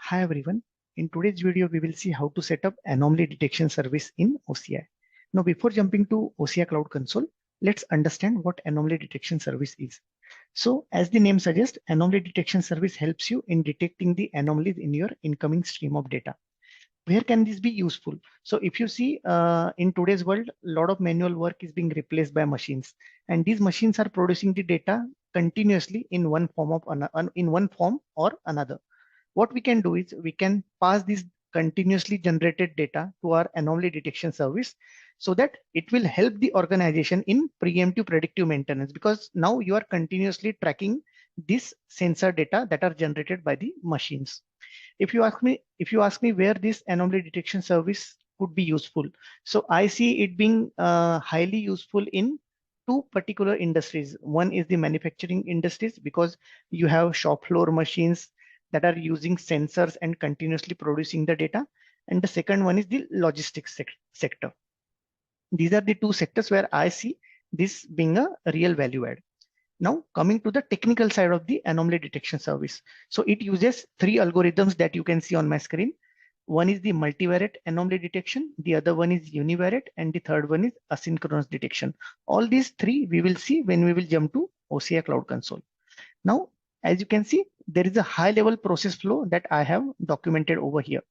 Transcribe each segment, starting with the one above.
Hi everyone. In today's video, we will see how to set up anomaly detection service in OCI. Now, before jumping to OCI Cloud Console, let's understand what anomaly detection service is. So, as the name suggests, anomaly detection service helps you in detecting the anomalies in your incoming stream of data. Where can this be useful? So if you see in today's world, a lot of manual work is being replaced by machines, and these machines are producing the data continuously in one form or another. What we can do is we can pass this continuously generated data to our anomaly detection service so that it will help the organization in preemptive predictive maintenance, because now you are continuously tracking this sensor data that are generated by the machines. If you ask me where this anomaly detection service could be useful, so I see it being highly useful in two particular industries. One is the manufacturing industries, because you have shop floor machines that are using sensors and continuously producing the data. And the second one is the logistics sector. These are the two sectors where I see this being a real value add. Now, coming to the technical side of the anomaly detection service. So it uses three algorithms that you can see on my screen. One is the multivariate anomaly detection, the other one is univariate, and the third one is asynchronous detection. All these three we will see when we will jump to OCI Cloud Console. Now, as you can see, there is a high level process flow that I have documented over here.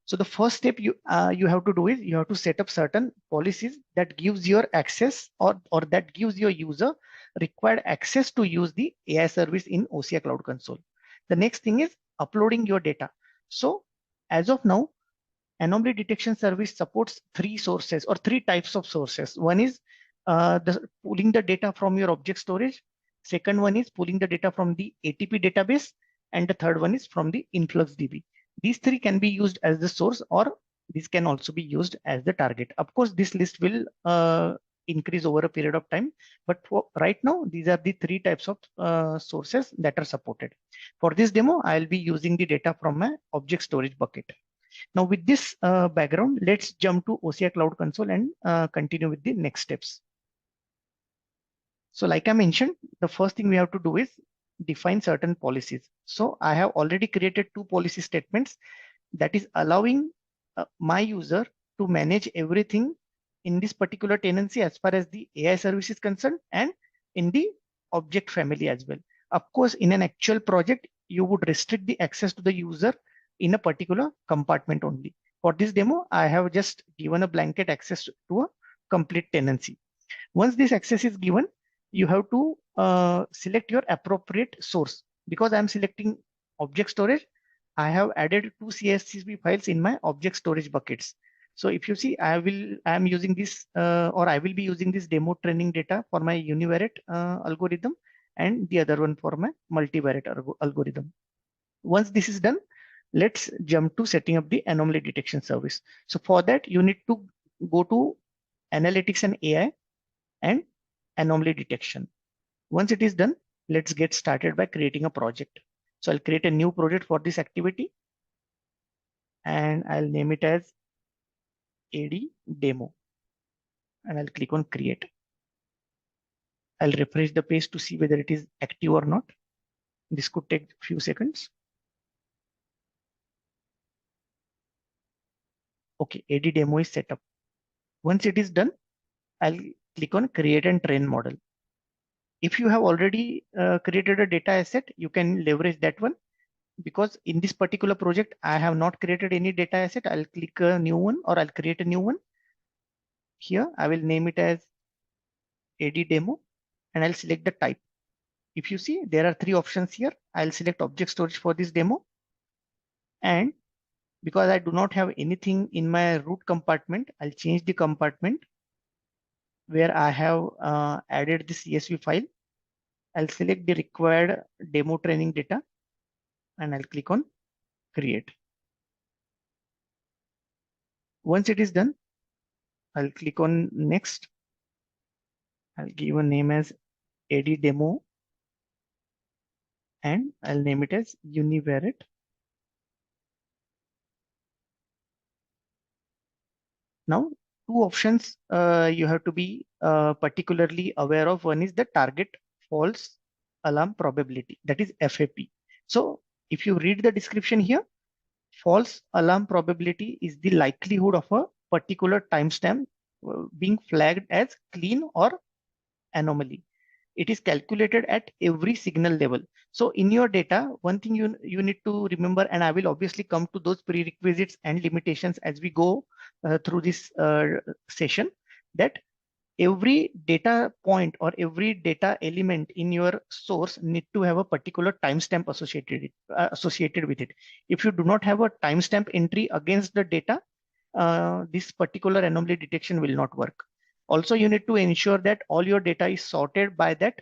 So the first step you have to do is you have to set up certain policies that gives your access or that gives your user required access to use the AI service in OCI Cloud Console. The next thing is uploading your data. So as of now, anomaly detection service supports three sources or three types of sources. One is pulling the data from your object storage. Second one is pulling the data from the ATP database. And the third one is from the InfluxDB. These three can be used as the source, or this can also be used as the target. Of course, this list will increase over a period of time, but for right now, these are the three types of sources that are supported. For this demo, I'll be using the data from my object storage bucket. Now with this background, let's jump to OCI Cloud Console and continue with the next steps. So like I mentioned, the first thing we have to do is define certain policies. So I have already created two policy statements that is allowing my user to manage everything in this particular tenancy as far as the AI service is concerned, and in the object family as well. Of course, in an actual project, you would restrict the access to the user in a particular compartment only. For this demo, I have just given a blanket access to a complete tenancy. Once this access is given, you have to select your appropriate source. Because I'm selecting object storage, I have added two CSV files in my object storage buckets. So if you see, I will be using this demo training data for my univariate algorithm, and the other one for my multivariate algorithm. Once this is done, let's jump to setting up the anomaly detection service. So for that, you need to go to analytics and AI and anomaly detection. Once it is done, let's get started by creating a project. So I'll create a new project for this activity, and I'll name it as AD demo, and I'll click on create. I'll refresh the page to see whether it is active or not. This could take a few seconds. Okay, AD demo is set up. Once it is done, I'll click on create and train model. If you have already created a data asset, you can leverage that one. Because in this particular project, I have not created any data asset. I'll click a new one, or I'll create a new one. Here, I will name it as AD demo, and I'll select the type. If you see, there are three options here. I'll select object storage for this demo. And because I do not have anything in my root compartment, I'll change the compartment where I have added the CSV file. I'll select the required demo training data, and I'll click on create. Once it is done, I'll click on next. I'll give a name as AD demo, and I'll name it as univariate. Now, two options you have to be particularly aware of. One is the target false alarm probability, that is FAP. So if you read the description here, false alarm probability is the likelihood of a particular timestamp being flagged as clean or anomaly. It is calculated at every signal level. So in your data, one thing you need to remember, and I will obviously come to those prerequisites and limitations as we go through this session, that every data point or every data element in your source need to have a particular timestamp associated with it. If you do not have a timestamp entry against the data, this particular anomaly detection will not work. Also, you need to ensure that all your data is sorted by that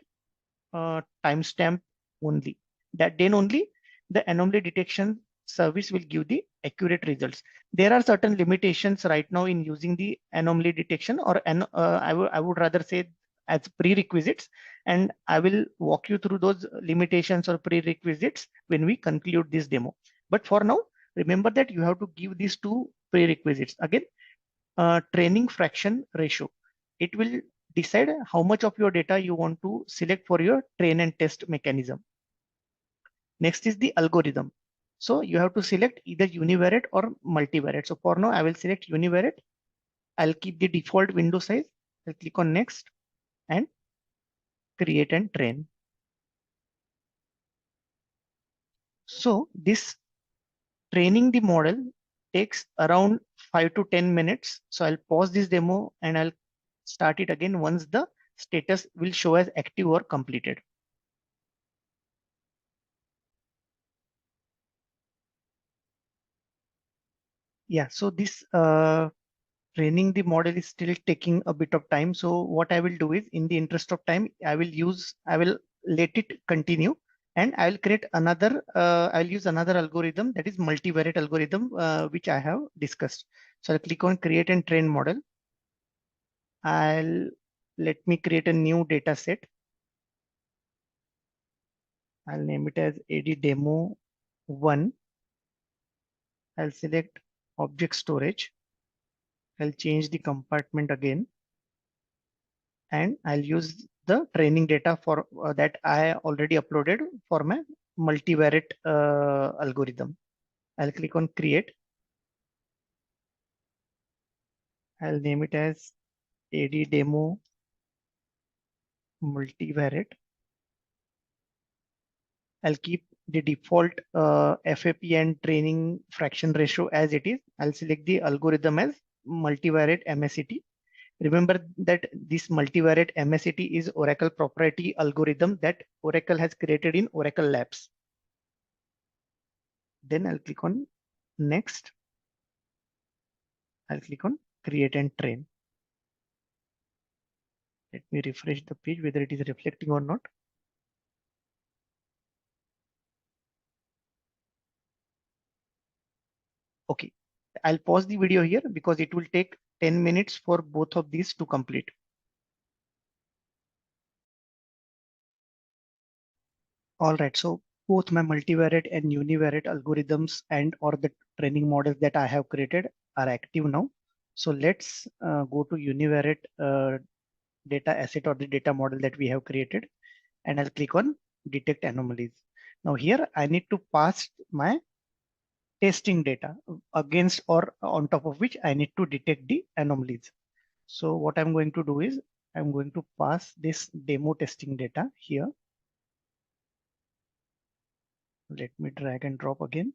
timestamp only. That then only the anomaly detection service will give the accurate results. There are certain limitations right now in using the anomaly detection, or I would rather say as prerequisites, and I will walk you through those limitations or prerequisites when we conclude this demo. But for now, remember that you have to give these two prerequisites. Again, training fraction ratio. It will decide how much of your data you want to select for your train and test mechanism. Next is the algorithm. So you have to select either univariate or multivariate. So for now, I will select univariate. I'll keep the default window size. I'll click on next and create and train. So this training the model takes around 5 to 10 minutes. So I'll pause this demo and I'll start it again once the status will show as active or completed. Yeah, so this training the model is still taking a bit of time. So what I will do is, in the interest of time, I will let it continue, and I will create another, I'll use another algorithm, that is multivariate algorithm, which I have discussed. So I'll click on create and train model. Let me create a new data set. I'll name it as AD demo 1. I'll select object storage. I'll change the compartment again, and I'll use the training data for that I already uploaded for my multivariate algorithm. I'll click on create. I'll name it as AD demo multivariate. I'll keep the default FAP and training fraction ratio as it is. I'll select the algorithm as multivariate MSET. Remember that this multivariate MSET is Oracle proprietary algorithm that Oracle has created in Oracle Labs. Then I'll click on next. I'll click on create and train. Let me refresh the page whether it is reflecting or not. Okay, I'll pause the video here because it will take 10 minutes for both of these to complete. All right, so both my multivariate and univariate algorithms and or the training models that I have created are active now. So let's go to univariate data asset or the data model that we have created, and I'll click on detect anomalies. Now here I need to pass my testing data against or on top of which I need to detect the anomalies. So what I'm going to do is I'm going to pass this demo testing data here. Let me drag and drop again.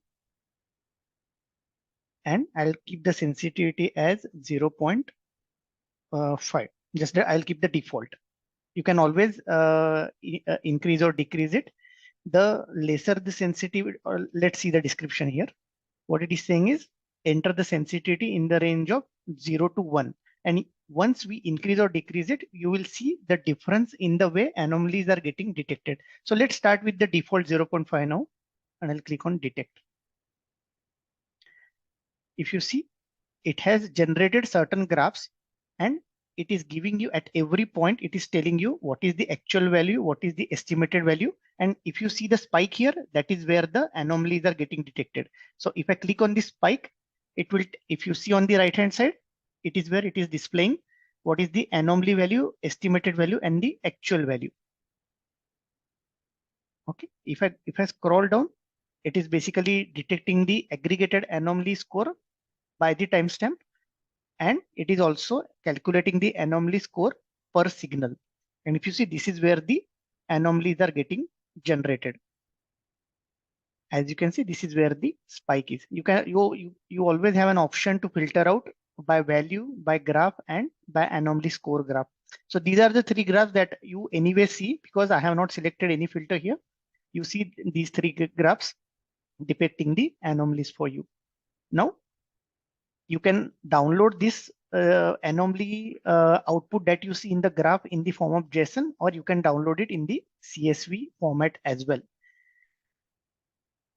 And I'll keep the sensitivity as 0.5. Just I'll keep the default. You can always increase or decrease it. The lesser the sensitivity, or let's see the description here. What it is saying is enter the sensitivity in the range of 0 to 1. And once we increase or decrease it, you will see the difference in the way anomalies are getting detected. So let's start with the default 0.5 now, and I'll click on detect. If you see, it has generated certain graphs, and it is giving you at every point, it is telling you what is the actual value, what is the estimated value. And if you see the spike here, that is where the anomalies are getting detected. So if I click on this spike, it will, if you see on the right hand side, it is where it is displaying what is the anomaly value, estimated value, and the actual value. Okay, if I scroll down, It is basically detecting the aggregated anomaly score by the timestamp, and it is also calculating the anomaly score per signal. And if you see, this is where the anomalies are getting generated. As you can see, this is where the spike is. You always have an option to filter out by value, by graph, and by anomaly score graph. So these are the three graphs that you anyway see, because I have not selected any filter here. You see these three graphs depicting the anomalies for you. Now you can download this anomaly output that you see in the graph in the form of JSON, or you can download it in the CSV format as well.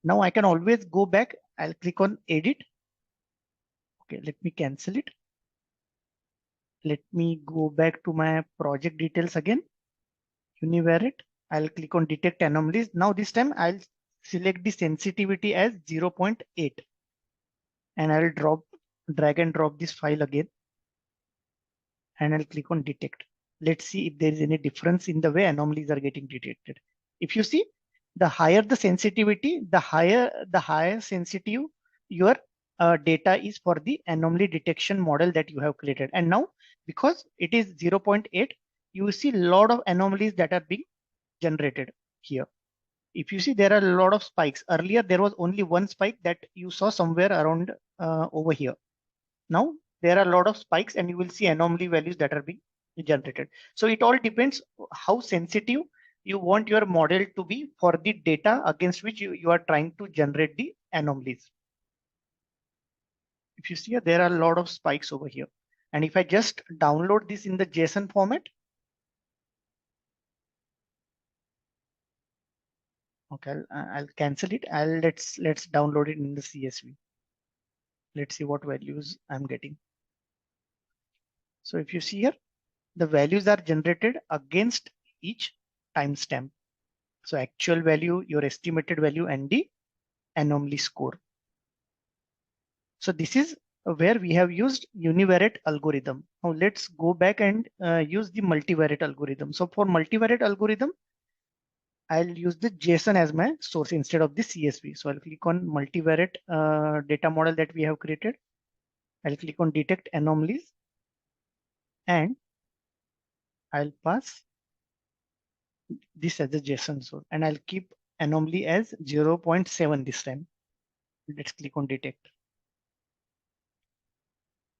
Now I can always go back. I'll click on edit. Okay, let me cancel it. Let me go back to my project details again. Univariate. I'll click on detect anomalies. Now this time I'll select the sensitivity as 0.8, and I'll drag and drop this file again, and I'll click on detect. Let's see if there is any difference in the way anomalies are getting detected. If you see, the higher the sensitivity, the higher sensitive your data is for the anomaly detection model that you have created. And now, because it is 0.8, you see a lot of anomalies that are being generated here. If you see, there are a lot of spikes. Earlier, there was only one spike that you saw somewhere around over here. Now there are a lot of spikes, and you will see anomaly values that are being generated. So it all depends how sensitive you want your model to be for the data against which you are trying to generate the anomalies. If you see, there are a lot of spikes over here. And if I just download this in the JSON format, okay, I'll cancel it. Let's download it in the CSV. Let's see what values I'm getting. So if you see here, the values are generated against each timestamp. So actual value, your estimated value, and the anomaly score. So this is where we have used univariate algorithm. Now let's go back and use the multivariate algorithm. So for multivariate algorithm, I'll use the JSON as my source instead of the CSV. So I'll click on multivariate data model that we have created. I'll click on detect anomalies, and I'll pass this as a JSON source, and I'll keep anomaly as 0.7 this time. Let's click on detect.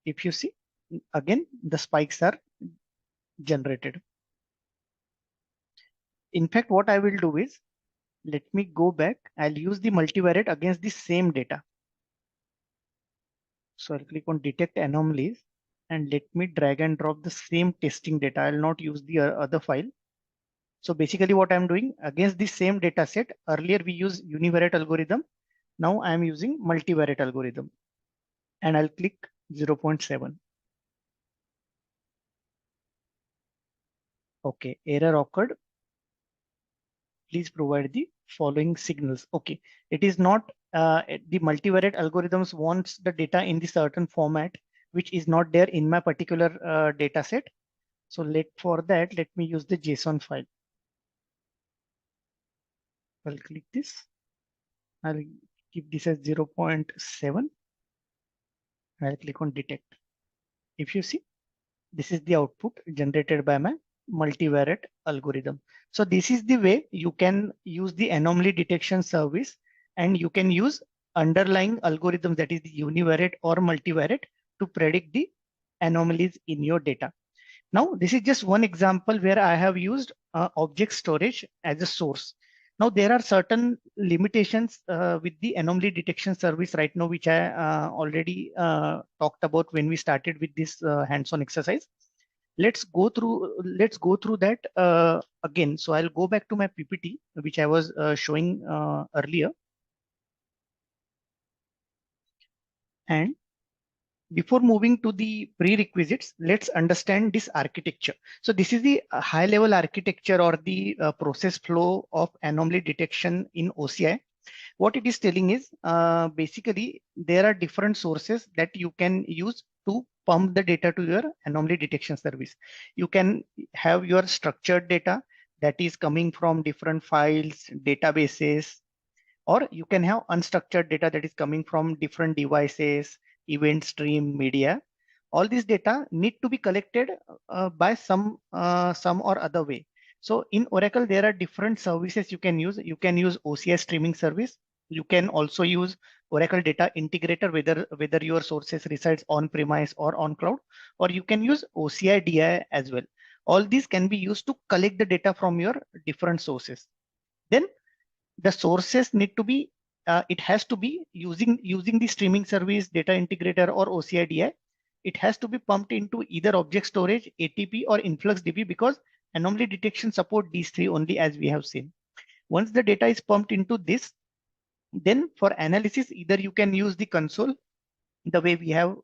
If you see, again, the spikes are generated. In fact, what I will do is, let me go back. I'll use the multivariate against the same data. So I'll click on detect anomalies, and let me drag and drop the same testing data. I'll not use the other file. So basically what I'm doing, against the same data set, earlier we used univariate algorithm. Now I'm using multivariate algorithm, and I'll click 0.7. Okay, error occurred. Please provide the following signals. Okay, it is not the multivariate algorithms wants the data in the certain format, which is not there in my particular data set. So for that, let me use the JSON file. I'll click this. I'll keep this as 0.7. I'll click on detect. If you see, this is the output generated by my multivariate algorithm. So this is the way you can use the anomaly detection service, and you can use underlying algorithms, that is the univariate or multivariate, to predict the anomalies in your data. Now, this is just one example where I have used object storage as a source. Now, there are certain limitations with the anomaly detection service right now, which I already talked about when we started with this hands-on exercise. Let's go through that again. So I'll go back to my PPT, which I was showing earlier. And before moving to the prerequisites, let's understand this architecture. So this is the high level architecture, or the process flow of anomaly detection in OCI. What it is telling is basically there are different sources that you can use to pump the data to your anomaly detection service. You can have your structured data that is coming from different files, databases, Or you can have unstructured data that is coming from different devices, event stream, media. All these data need to be collected by some or other way. So in Oracle, there are different services you can use. You can use OCI streaming service. You can also use Oracle Data Integrator, whether your sources resides on premise or on cloud, or you can use OCI DI as well. All these can be used to collect the data from your different sources. Then the sources need to be, it has to be using the streaming service, data integrator, or OCI DI. It has to be pumped into either object storage, ATP, or InfluxDB, because anomaly detection support these three only, as we have seen. Once the data is pumped into this, then for analysis, either you can use the console the way we have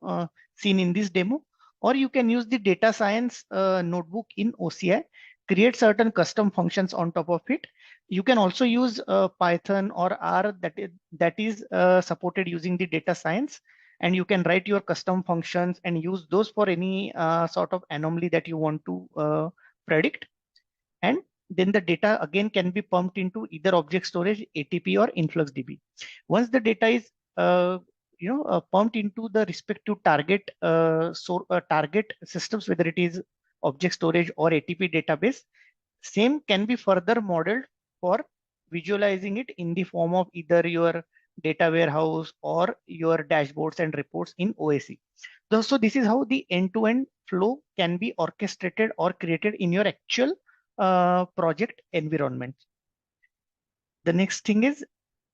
seen in this demo, or you can use the data science notebook in OCI, create certain custom functions on top of it. You can also use Python or R that is supported using the data science, and you can write your custom functions and use those for any sort of anomaly that you want to predict. And then the data again can be pumped into either object storage, ATP, or InfluxDB. Once the data is pumped into the respective target systems, whether it is object storage or ATP database, same can be further modeled for visualizing it in the form of either your data warehouse or your dashboards and reports in OAC. So this is how the end-to-end flow can be orchestrated or created in your actual project environment. The next thing is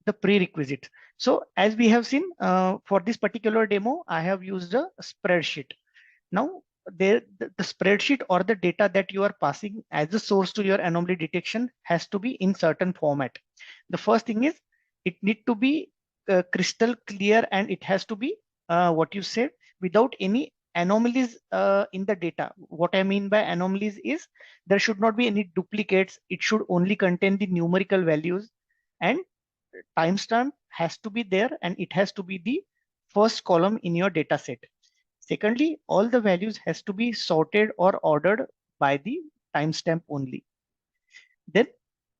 the prerequisite. So as we have seen for this particular demo, I have used a spreadsheet. Now, the spreadsheet or the data that you are passing as a source to your anomaly detection has to be in certain format. The first thing is it need to be crystal clear, and it has to be what you said, without any anomalies in the data. What I mean by anomalies is there should not be any duplicates. It should only contain the numerical values, and timestamp has to be there, and it has to be the first column in your data set. Secondly, all the values has to be sorted or ordered by the timestamp only. Then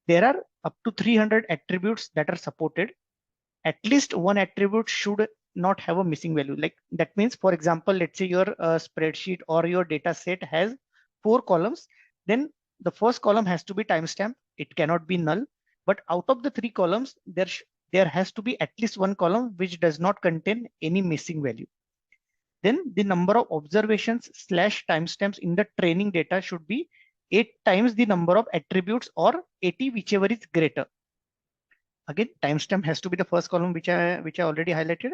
there are up to 300 attributes that are supported. At least one attribute should not have a missing value. Like that means, for example, let's say your spreadsheet or your data set has 4 columns, then the first column has to be timestamp. It cannot be null. But out of the 3 columns, there has to be at least one column which does not contain any missing value. Then the number of observations / timestamps in the training data should be 8 times the number of attributes, or 80, whichever is greater. Again, timestamp has to be the first column, which I already highlighted.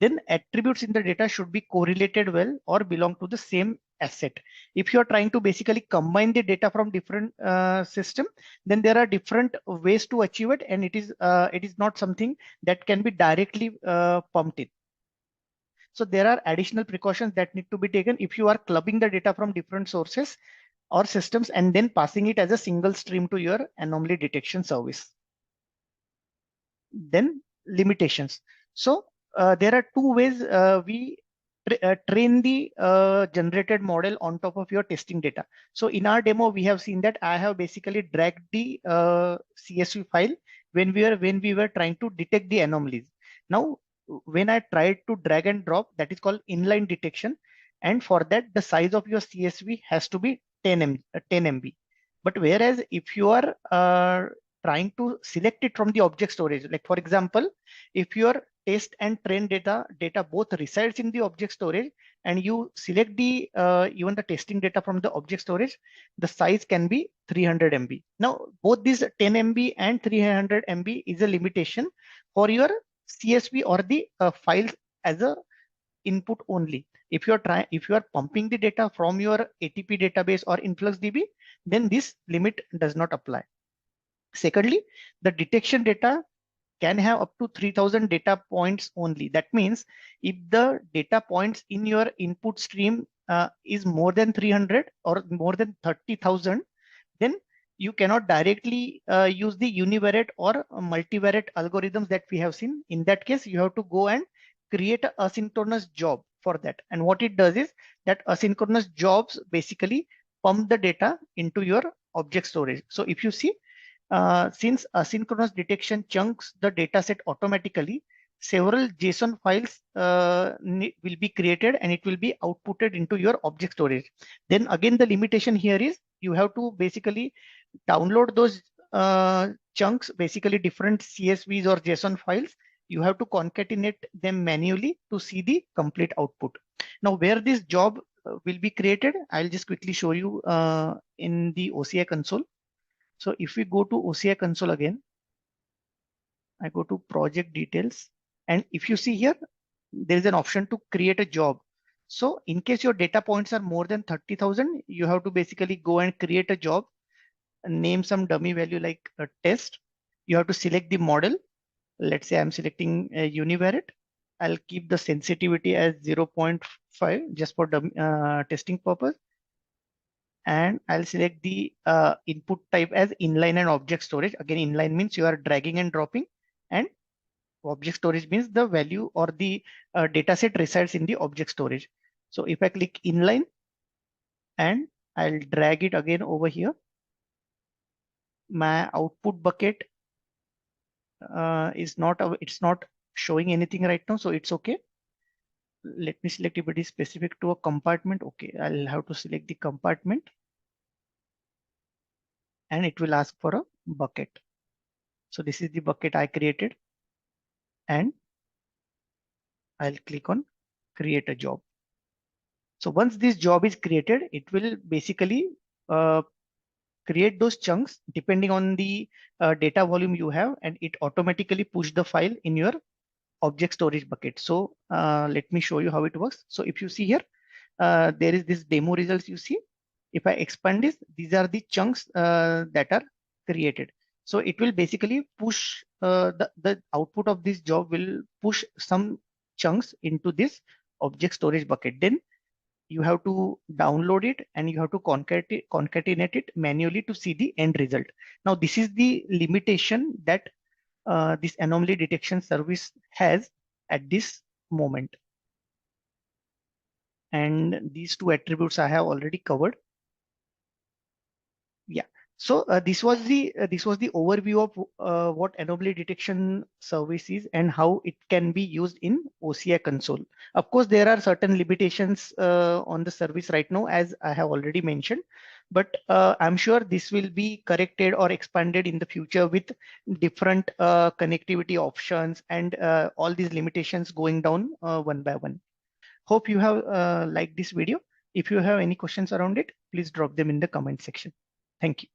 Then attributes in the data should be correlated well or belong to the same asset. If you are trying to basically combine the data from different system, then there are different ways to achieve it, and it is not something that can be directly pumped in. So there are additional precautions that need to be taken if you are clubbing the data from different sources or systems and then passing it as a single stream to your anomaly detection service. Then limitations. So there are two ways we train the generated model on top of your testing data. So in our demo, we have seen that I have basically dragged the CSV file when we were trying to detect the anomalies. Now, when I tried to drag and drop, that is called inline detection. And for that, the size of your CSV has to be 10 MB. But whereas if you are trying to select it from the object storage, like for example, if your test and train data both resides in the object storage, and you select the even the testing data from the object storage, the size can be 300 MB. Now, both these 10 MB and 300 MB is a limitation for your CSV or the files as a input only. If you are pumping the data from your ATP database or InfluxDB, then this limit does not apply. Secondly, the detection data can have up to 3000 data points only. That means if the data points in your input stream is more than 300 or more than 30,000, then you cannot directly use the univariate or multivariate algorithms that we have seen. In that case, you have to go and create an asynchronous job for that. And what it does is that asynchronous jobs basically pump the data into your object storage. So if you see, since asynchronous detection chunks the dataset automatically, several JSON files will be created and it will be outputted into your object storage. Then again, the limitation here is you have to basically download those chunks, basically different CSVs or JSON files. You have to concatenate them manually to see the complete output. Now, where this job will be created, I'll just quickly show you in the OCI console. So if we go to OCI console again, I go to project details. And if you see here, there is an option to create a job. So in case your data points are more than 30,000, you have to basically go and create a job, name some dummy value like a test. You have to select the model. Let's say I'm selecting a univariate. I'll keep the sensitivity as 0.5 just for testing purpose. And I'll select the input type as inline and object storage. Again, inline means you are dragging and dropping, and object storage means the value or the data set resides in the object storage. So if I click inline and I'll drag it again over here, my output bucket is not, it's not showing anything right now, so it's okay. Let me select if it is specific to a compartment. Okay, I'll have to select the compartment and it will ask for a bucket. So this is the bucket I created and I'll click on create a job. So once this job is created, it will basically create those chunks depending on the data volume you have, and it automatically push the file in your object storage bucket. So let me show you how it works. So if you see here, there is this demo results you see. If I expand this, these are the chunks that are created. So it will basically push the output of this job will push some chunks into this object storage bucket. Then you have to download it and you have to concatenate it manually to see the end result. Now, this is the limitation that this anomaly detection service has at this moment. And these two attributes I have already covered. Yeah. So this was the overview of what anomaly detection service is and how it can be used in OCI console. Of course, there are certain limitations on the service right now, as I have already mentioned, but I'm sure this will be corrected or expanded in the future with different connectivity options and all these limitations going down one by one. Hope you have liked this video. If you have any questions around it, please drop them in the comment section. Thank you.